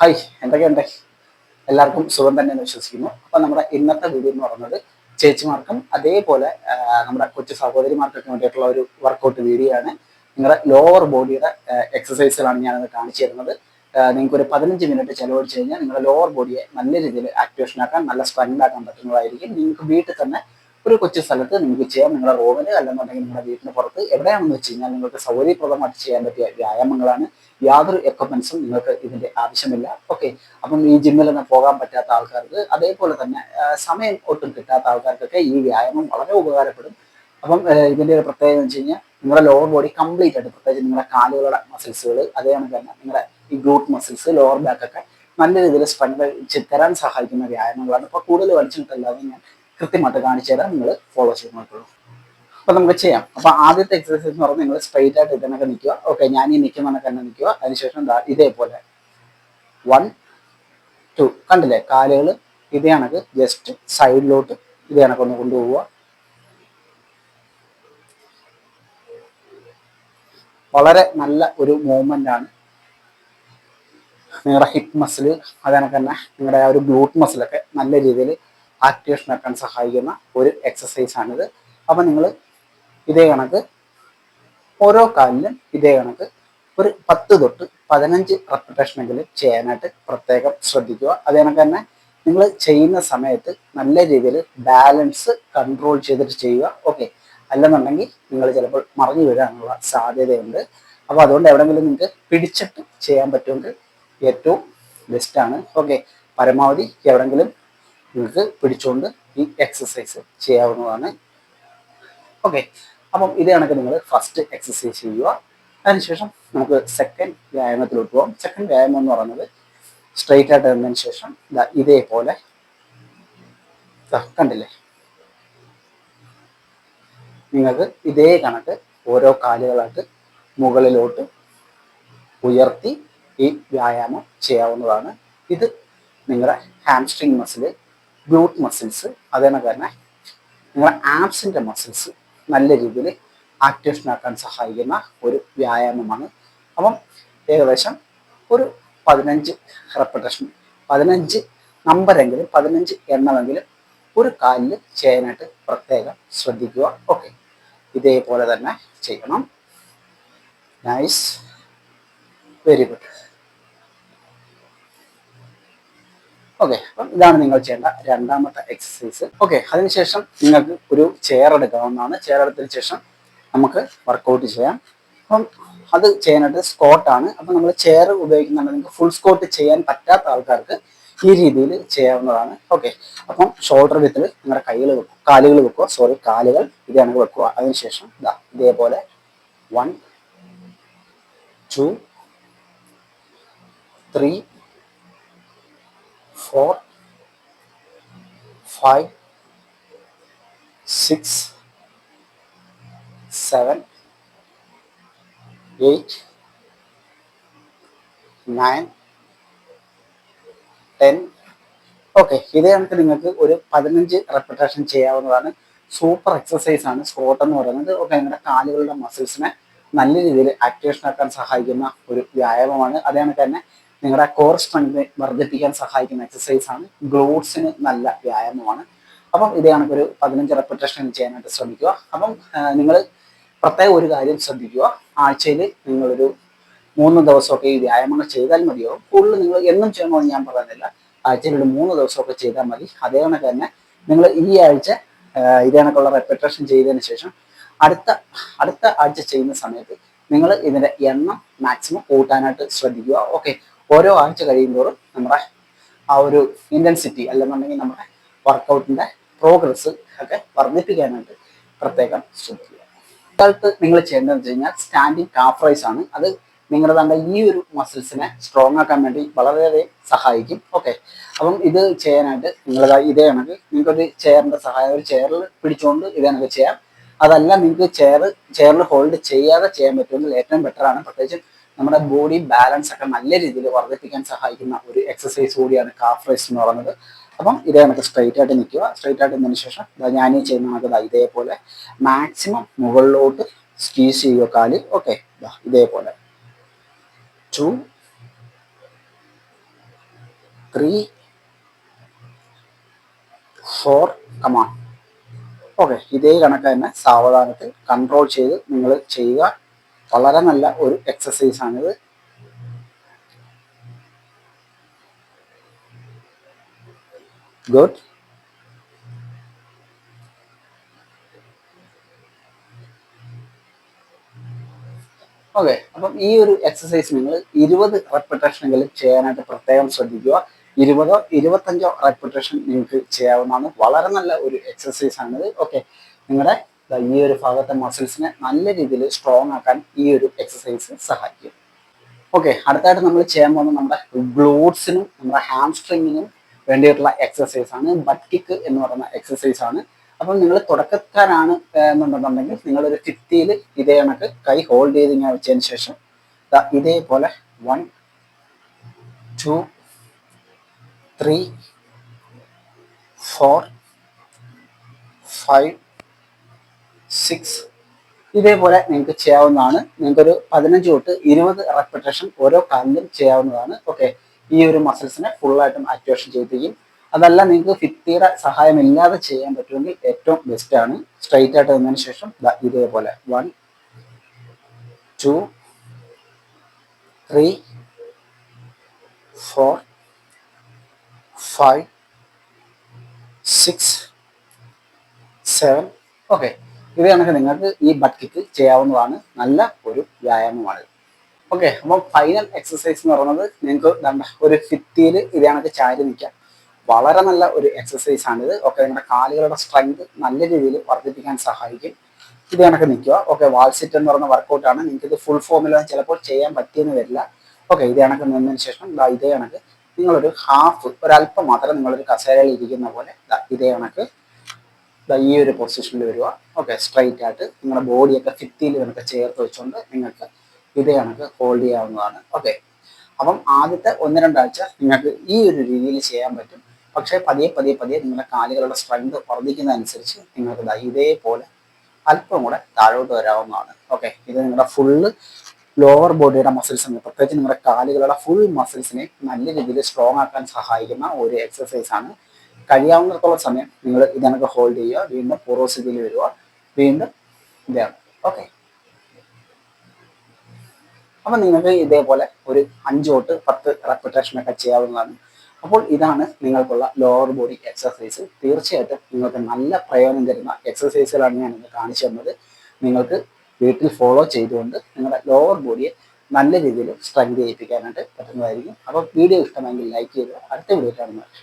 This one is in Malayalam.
ഹായ്, എന്തൊക്കെയുണ്ട്? എല്ലാവർക്കും സുഖം തന്നെ എന്ന് വിശ്വസിക്കുന്നു. അപ്പം നമ്മുടെ ഇന്നത്തെ വീഡിയോ എന്ന് പറയുന്നത് ചേച്ചിമാർക്കും അതേപോലെ നമ്മുടെ കൊച്ചു സഹോദരിമാർക്കൊക്കെ വേണ്ടിയിട്ടുള്ള ഒരു വർക്കൗട്ട് വീഡിയോ ആണ്. നിങ്ങളുടെ ലോവർ ബോഡിയുടെ എക്സസൈസുകളാണ് ഞാനത് കാണിച്ചു തരുന്നത്. നിങ്ങൾക്ക് ഒരു 15 മിനിറ്റ് ചെലവഴിച്ച് കഴിഞ്ഞാൽ നിങ്ങളുടെ ലോവർ ബോഡിയെ നല്ല രീതിയിൽ ആക്ടിവേഷൻ ആക്കാൻ, നല്ല സ്ട്രെങ്ത് ആക്കാൻ പറ്റുന്നതായിരിക്കും. നിങ്ങൾക്ക് വീട്ടിൽ തന്നെ ഒരു കൊച്ചു സ്ഥലത്ത് നിങ്ങൾക്ക് ചെയ്യാം. നിങ്ങളുടെ റൂമിൽ അല്ലെന്നുണ്ടെങ്കിൽ നിങ്ങളുടെ വീട്ടിന് പുറത്ത് എവിടെയാണെന്ന് വെച്ച് കഴിഞ്ഞാൽ നിങ്ങൾക്ക് സൗകര്യപ്രദമായിട്ട് ചെയ്യാൻ പറ്റിയ വ്യായാമങ്ങളാണ്. യാതൊരു എക്യുപ്മെന്റ്സും നിങ്ങൾക്ക് ഇതിന്റെ ആവശ്യമില്ല. ഓക്കെ, അപ്പം ഈ ജിമ്മിലൊന്നും പോകാൻ പറ്റാത്ത ആൾക്കാർക്ക്, അതേപോലെ തന്നെ സമയം ഒട്ടും കിട്ടാത്ത ആൾക്കാർക്കൊക്കെ ഈ വ്യായാമം വളരെ ഉപകാരപ്പെടും. അപ്പം ഇതിന്റെ ഒരു പ്രത്യേകത എന്ന് വെച്ച് കഴിഞ്ഞാൽ നിങ്ങളുടെ ലോവർ ബോഡി കംപ്ലീറ്റ് ആയിട്ട്, പ്രത്യേകിച്ച് നിങ്ങളുടെ കാലുകളുടെ മസിൽസുകൾ, അതേപോലെ തന്നെ നിങ്ങളുടെ ഈ ഗ്ലൂട്ട് മസിൽസ്, ലോവർ ബാക്ക് ഒക്കെ നല്ല രീതിയിൽ സ്ട്രെങ്ത് തരാൻ സഹായിക്കുന്ന വ്യായാമങ്ങളാണ്. അപ്പോൾ കൂടുതൽ വലിച്ചിട്ടല്ലാതെ ഞാൻ കൃത്യമായിട്ട് കാണിച്ചു തരാം, നിങ്ങൾ ഫോളോ ചെയ്ത് നോക്കുള്ളൂ. അപ്പൊ നമുക്ക് ചെയ്യാം. അപ്പൊ ആദ്യത്തെ എക്സസൈസ് എന്ന് പറഞ്ഞാൽ നിങ്ങൾ സ്ട്രെയിറ്റ് ആയിട്ട് ഇതിനൊക്കെ നിൽക്കുക. ഓക്കെ, ഞാൻ ഈ നിൽക്കുന്ന തന്നെ നിൽക്കുക. അതിനുശേഷം ഇതേപോലെ 1 2 കണ്ടില്ലേ, കാലുകൾ ഇതേ കണക്ക് ജസ്റ്റ് സൈഡിലോട്ട് ഇതേ കണക്കൊന്ന് കൊണ്ടുപോവുക. വളരെ നല്ല ഒരു മൂവ്മെന്റ് ആണ്. നിങ്ങളുടെ ഹിപ്പ് മസിൽ, അതേകണക്ക് തന്നെ നിങ്ങളുടെ ആ ഒരു ഗ്ലൂട്ട് മസിലൊക്കെ നല്ല രീതിയിൽ ആക്ടിവേഷൻ ആക്കാൻ സഹായിക്കുന്ന ഒരു എക്സസൈസ് ആണിത്. അപ്പൊ നിങ്ങൾ ഇതേ കണക്ക് ഓരോ കാലിലും ഇതേ കണക്ക് ഒരു 10 തൊട്ട് 15 റെപ്പിറ്റേഷനെങ്കിലും ചെയ്യാനായിട്ട് പ്രത്യേകം ശ്രദ്ധിക്കുക. അതേ കണക്ക് തന്നെ നിങ്ങൾ ചെയ്യുന്ന സമയത്ത് നല്ല രീതിയിൽ ബാലൻസ് കൺട്രോൾ ചെയ്തിട്ട് ചെയ്യുക. ഓക്കെ, അല്ലെന്നുണ്ടെങ്കിൽ നിങ്ങൾ ചിലപ്പോൾ മറിഞ്ഞു വീഴാനുള്ള സാധ്യതയുണ്ട്. അപ്പോൾ അതുകൊണ്ട് എവിടെയെങ്കിലും നിങ്ങൾക്ക് പിടിച്ചിട്ട് ചെയ്യാൻ പറ്റുമെങ്കിൽ ഏറ്റവും ബെസ്റ്റാണ്. ഓക്കെ, പരമാവധി എവിടെയെങ്കിലും നിങ്ങൾക്ക് പിടിച്ചുകൊണ്ട് ഈ എക്സസൈസ് ചെയ്യാവുന്നതാണ്. ഓക്കെ, അപ്പം ഇത് കണക്ക് നിങ്ങൾ ഫസ്റ്റ് എക്സസൈസ് ചെയ്യുക. അതിനുശേഷം നമുക്ക് സെക്കൻഡ് വ്യായാമത്തിലോട്ട് പോകാം. സെക്കൻഡ് വ്യായാമം എന്ന് പറയുന്നത് സ്ട്രെയിറ്റ് ആയിട്ട് വന്നതിന് ശേഷം ഇതേപോലെ കണ്ടില്ലേ, നിങ്ങൾക്ക് ഇതേ കണക്ക് ഓരോ കാലുകളായിട്ട് മുകളിലോട്ട് ഉയർത്തി ഈ വ്യായാമം ചെയ്യാവുന്നതാണ്. ഇത് നിങ്ങളുടെ ഹാംസ്ട്രിങ് മസില്, ഗ്ലൂട്ട് മസിൽസ്, അതേകണക്ക് തന്നെ നിങ്ങളുടെ ആബ്സിന്റെ മസിൽസ് നല്ല രീതിയിൽ ആക്ടിവേഷൻ ആക്കാൻ സഹായിക്കുന്ന ഒരു വ്യായാമമാണ്. അപ്പം ഏകദേശം ഒരു 15 റെപ്പിറ്റേഷൻ, 15 നമ്പരെങ്കിലും, 15 എണ്ണമെങ്കിലും ഒരു കാലിൽ ചെയ്യാനായിട്ട് പ്രത്യേകം ശ്രദ്ധിക്കുക. ഓക്കെ, ഇതേപോലെ തന്നെ ചെയ്യണം. Nice, very good. ഓക്കെ, അപ്പം ഇതാണ് നിങ്ങൾ ചെയ്യേണ്ട രണ്ടാമത്തെ എക്സസൈസ്. ഓക്കെ, അതിനുശേഷം നിങ്ങൾക്ക് ഒരു ചെയർ എടുക്കാവുന്നതാണ്. ചെയർ എടുത്തതിന് ശേഷം നമുക്ക് വർക്കൗട്ട് ചെയ്യാം. അപ്പം അത് ചെയ്യാനായിട്ട് സ്ക്വാട്ടാണ്. അപ്പം നമ്മൾ ചെയർ ഉപയോഗിക്കുന്നുണ്ട്. നിങ്ങൾക്ക് ഫുൾ സ്ക്വാട്ട് ചെയ്യാൻ പറ്റാത്ത ആൾക്കാർക്ക് ഈ രീതിയിൽ ചെയ്യാവുന്നതാണ്. ഓക്കെ, അപ്പം ഷോൾഡർ വിത്തിൽ നിങ്ങളുടെ കൈകൾ വെക്കുക, കാലുകൾ വെക്കുക, കാലുകൾ ഇതാണ് വെക്കുക. അതിനുശേഷം ഇതേപോലെ 1 2 3 4 5 6 7 8 9 10. ഓക്കെ, ഇതേ കണക്ക് നിങ്ങൾക്ക് ഒരു 15 റെപ്പിറ്റേഷൻ ചെയ്യാവുന്നതാണ്. സൂപ്പർ എക്സസൈസ് ആണ് സ്ക്വാട്ട് എന്ന് പറയുന്നത്. ഓക്കെ, നിങ്ങളുടെ കാലുകളുടെ മസിൽസിനെ നല്ല രീതിയിൽ ആക്ടിവേഷൻ ആക്കാൻ സഹായിക്കുന്ന ഒരു വ്യായാമമാണ്. അതേ കണക്ക് തന്നെ നിങ്ങളുടെ കോർ സ്ട്രെങ്ത് വർദ്ധിപ്പിക്കാൻ സഹായിക്കുന്ന എക്സസൈസ് ആണ്. ഗ്ലൂട്ട്സിന് നല്ല വ്യായാമമാണ്. അപ്പം ഇതേ കണക്കൊരു 15 റെപ്പിറ്റേഷൻ ചെയ്യാനായിട്ട് ശ്രമിക്കുക. അപ്പം നിങ്ങൾ പ്രത്യേക ഒരു കാര്യം ശ്രദ്ധിക്കുക, ആഴ്ചയിൽ നിങ്ങളൊരു 3 ദിവസമൊക്കെ ഈ വ്യായാമങ്ങൾ ചെയ്താൽ മതിയാവും. കൂടുതൽ നിങ്ങൾ എന്നും ചെയ്യണമെന്ന് ഞാൻ പറയുന്നില്ല, ആഴ്ചയിൽ ഒരു 3 ദിവസമൊക്കെ ചെയ്താൽ മതി. അതേ കണക്ക് തന്നെ നിങ്ങൾ ഈ ആഴ്ച ഇതേ കണക്കുള്ള റെപ്പിറ്റേഷൻ ചെയ്തതിന് ശേഷം അടുത്ത ആഴ്ച ചെയ്യുന്ന സമയത്ത് നിങ്ങൾ ഇതിന്റെ എണ്ണം മാക്സിമം കൂട്ടാനായിട്ട് ശ്രദ്ധിക്കുക. ഓക്കെ, ഓരോ ആഴ്ച കഴിയുമ്പോഴും നമ്മുടെ ആ ഒരു ഇന്റൻസിറ്റി അല്ലെന്നുണ്ടെങ്കിൽ നമ്മുടെ വർക്കൗട്ടിന്റെ പ്രോഗ്രസ് ഒക്കെ വർദ്ധിപ്പിക്കാനായിട്ട് പ്രത്യേകം ശ്രദ്ധിക്കുക. അടുത്ത് നിങ്ങൾ ചെയ്യേണ്ടതെന്ന് വെച്ച് കഴിഞ്ഞാൽ സ്റ്റാൻഡിങ് കാഫ് റൈസ് ആണ്. അത് നിങ്ങളുടെ ഈ ഒരു മസിൽസിനെ സ്ട്രോങ് ആക്കാൻ വേണ്ടി വളരെയധികം സഹായിക്കും. ഓക്കെ, അപ്പം ഇത് ചെയ്യാനായിട്ട് നിങ്ങൾ ഇതേ കണക്ക് നിങ്ങൾക്കൊരു ചെയറിന്റെ സഹായം, ഒരു ചെയറിൽ പിടിച്ചുകൊണ്ട് ഇതേ കണക്ക് ചെയ്യാം. അതല്ല നിങ്ങൾക്ക് ചെയറിൽ ഹോൾഡ് ചെയ്യാതെ ചെയ്യാൻ പറ്റുമെങ്കിൽ ഏറ്റവും ബെറ്റർ ആണ്. പ്രത്യേകിച്ച് നമ്മുടെ ബോഡി ബാലൻസ് ഒക്കെ നല്ല രീതിയിൽ വർദ്ധിപ്പിക്കാൻ സഹായിക്കുന്ന ഒരു എക്സസൈസ് കൂടിയാണ് കാഫ് റൈസ് എന്ന് പറയുന്നത്. അപ്പം ഇതേ കണക്ക് സ്ട്രെയിറ്റ് ആയിട്ട് നിൽക്കുക. സ്ട്രെയിറ്റ് ആയിട്ട് നിന്നതിന് ശേഷം ഞാൻ ഈ ചെയ്യുന്ന കണക്ക് ഇതേപോലെ മാക്സിമം മുകളിലോട്ട് സ്ക്വീസ് ചെയ്യുക കാല്. ഓക്കെ, ഇതേപോലെ 2 3 4 കമാൺ. ഓക്കെ, ഇതേ കണക്ക് തന്നെ സാവധാനത്തിൽ കൺട്രോൾ ചെയ്ത് നിങ്ങൾ ചെയ്യുക. വളരെ നല്ല ഒരു എക്സസൈസ് ആണിത്. ഗുഡ്. ഓക്കെ, അപ്പം ഈ ഒരു എക്സസൈസ് നിങ്ങൾ 20 റെപ്പിറ്റേഷനെങ്കിലും ചെയ്യാനായിട്ട് പ്രത്യേകം ശ്രദ്ധിക്കുക. 20ഓ 25ഓ റെപ്പിറ്റേഷൻ നിങ്ങൾക്ക് ചെയ്യാവുന്നതാണ്. വളരെ നല്ല ഒരു എക്സസൈസ് ആണിത്. ഓക്കെ, നിങ്ങളുടെ ഈ ഒരു ഭാഗത്തെ മസിൽസിനെ നല്ല രീതിയിൽ സ്ട്രോങ് ആക്കാൻ ഈ ഒരു എക്സസൈസ് സഹായിക്കും. ഓക്കെ, അടുത്തായിട്ട് നമ്മൾ ചെയ്യാൻ പോകുന്നത് നമ്മുടെ ഗ്ലൂട്ട്സിനും നമ്മുടെ ഹാംസ്ട്രിങ്ങിനും വേണ്ടിയിട്ടുള്ള എക്സസൈസ് ആണ്. ബട്ട് കിക്ക് എന്ന് പറയുന്ന എക്സസൈസ് ആണ്. അപ്പം നിങ്ങൾ തുടക്കക്കാരാണ് എന്നുണ്ടെന്നുണ്ടെങ്കിൽ നിങ്ങളൊരു ഫിഫ്റ്റിയിൽ ഇതേ കണക്ക് കൈ ഹോൾഡ് ചെയ്ത് ഇങ്ങനെ വെച്ചതിന് ശേഷം ഇതേപോലെ 1 2 3 4 5 6 ഇതേപോലെ നിങ്ങൾക്ക് ചെയ്യാവുന്നതാണ്. നിങ്ങൾക്കൊരു 15 തൊട്ട് 20 റെപ്പിറ്റേഷൻ ഓരോ കാലിലും ചെയ്യാവുന്നതാണ്. ഓക്കെ, ഈ ഒരു മസിൽസിനെ ഫുള്ളായിട്ടും ആക്ടിവേഷൻ ചെയ്യിപ്പിക്കും. അതല്ല നിങ്ങൾക്ക് ഫിഫ്റ്റിയുടെ സഹായം ഇല്ലാതെ ചെയ്യാൻ പറ്റുമെങ്കിൽ ഏറ്റവും ബെസ്റ്റ് ആണ്. സ്ട്രൈറ്റ് ആയിട്ട് വന്നതിന് ശേഷം ഇതേപോലെ 1 2 3 4 5 6 7. ഓക്കെ, ഇത് കണക്ക് നിങ്ങൾക്ക് ഈ ബട്ട് കിക്ക് ചെയ്യാവുന്നതാണ്. നല്ല ഒരു വ്യായാമമാണ്. ഓക്കെ, അപ്പം ഫൈനൽ എക്സസൈസ് എന്ന് പറയുന്നത് നിങ്ങൾക്ക് ഒരു ഫിഫ്റ്റിയിൽ ഇത് കണക്ക് ചാരി നിൽക്കാം. വളരെ നല്ല ഒരു എക്സസൈസ് ആണിത്. ഓക്കെ, നിങ്ങളുടെ കാലുകളുടെ സ്ട്രെങ്ത് നല്ല രീതിയിൽ വർദ്ധിപ്പിക്കാൻ സഹായിക്കും. ഇത് കണക്ക് നിൽക്കുക. ഓക്കെ, വാൾ സിറ്റ് എന്ന് പറയുന്ന വർക്കൗട്ടാണ്. നിങ്ങൾക്ക് ഇത് ഫുൾ ഫോമിലൊന്നും ചിലപ്പോൾ ചെയ്യാൻ പറ്റിയെന്ന് വരില്ല. ഓക്കെ, ഇത് കണക്ക് നിന്നതിന് ശേഷം ഇതേ കണക്ക് നിങ്ങളൊരു ഹാഫ് ഒരല്പം മാത്രം നിങ്ങളൊരു കസേരയിൽ ഇരിക്കുന്ന പോലെ ഇതേ കണക്ക് ഈ ഒരു പൊസിഷനിൽ വരിക. ഓക്കെ, സ്ട്രൈറ്റ് ആയിട്ട് നിങ്ങളുടെ ബോഡിയൊക്കെ ഫിഫ്റ്റിയിൽ കണക്ക് ചേർത്ത് വെച്ചുകൊണ്ട് നിങ്ങൾക്ക് ഇതേ കണക്ക് ഹോൾഡ് ചെയ്യാവുന്നതാണ്. ഓക്കെ, അപ്പം ആദ്യത്തെ 1-2 ആഴ്ച നിങ്ങൾക്ക് ഈ ഒരു രീതിയിൽ ചെയ്യാൻ പറ്റും. പക്ഷേ പതിയെ പതിയെ പതിയെ നിങ്ങളുടെ കാലുകളുടെ സ്ട്രെങ്ത് വർദ്ധിക്കുന്നതനുസരിച്ച് നിങ്ങൾക്ക് ഇതേപോലെ അല്പം കൂടെ താഴോട്ട് വരാവുന്നതാണ്. ഓക്കെ, ഇത് നിങ്ങളുടെ ഫുള്ള് ലോവർ ബോഡിയുടെ മസിൽസിനെ, പ്രത്യേകിച്ച് നിങ്ങളുടെ കാലുകളുടെ ഫുൾ മസിൽസിനെ നല്ല രീതിയിൽ സ്ട്രോങ് ആക്കാൻ സഹായിക്കുന്ന ഒരു എക്സസൈസ് ആണ്. കഴിയാവുന്നിടത്തോളം സമയം നിങ്ങൾ ഇതിനൊക്കെ ഹോൾഡ് ചെയ്യുക. വീണ്ടും പൂർവ്വസ്ഥിതിയിൽ വരിക. വീണ്ടും ഇതാണ്. ഓക്കെ, അപ്പം നിങ്ങൾക്ക് ഇതേപോലെ ഒരു 5 തൊട്ട് 10 റെപ്പിറ്റേഷനൊക്കെ ചെയ്യാവുന്നതാണ്. അപ്പോൾ ഇതാണ് നിങ്ങൾക്കുള്ള ലോവർ ബോഡി എക്സസൈസ്. തീർച്ചയായിട്ടും നിങ്ങൾക്ക് നല്ല പ്രയോജനം തരുന്ന എക്സസൈസുകളാണ് ഞാൻ ഇന്ന് കാണിച്ചു തന്നത്. നിങ്ങൾക്ക് വീട്ടിൽ ഫോളോ ചെയ്തുകൊണ്ട് നിങ്ങളുടെ ലോവർ ബോഡിയെ നല്ല രീതിയിൽ സ്ട്രെങ്ത് ചെയ്യിപ്പിക്കാനായിട്ട് പറ്റുന്നതായിരിക്കും. അപ്പോൾ വീഡിയോ ഇഷ്ടമെങ്കിൽ ലൈക്ക് ചെയ്യുക. അടുത്ത വീഡിയോ കാണുന്നവരെ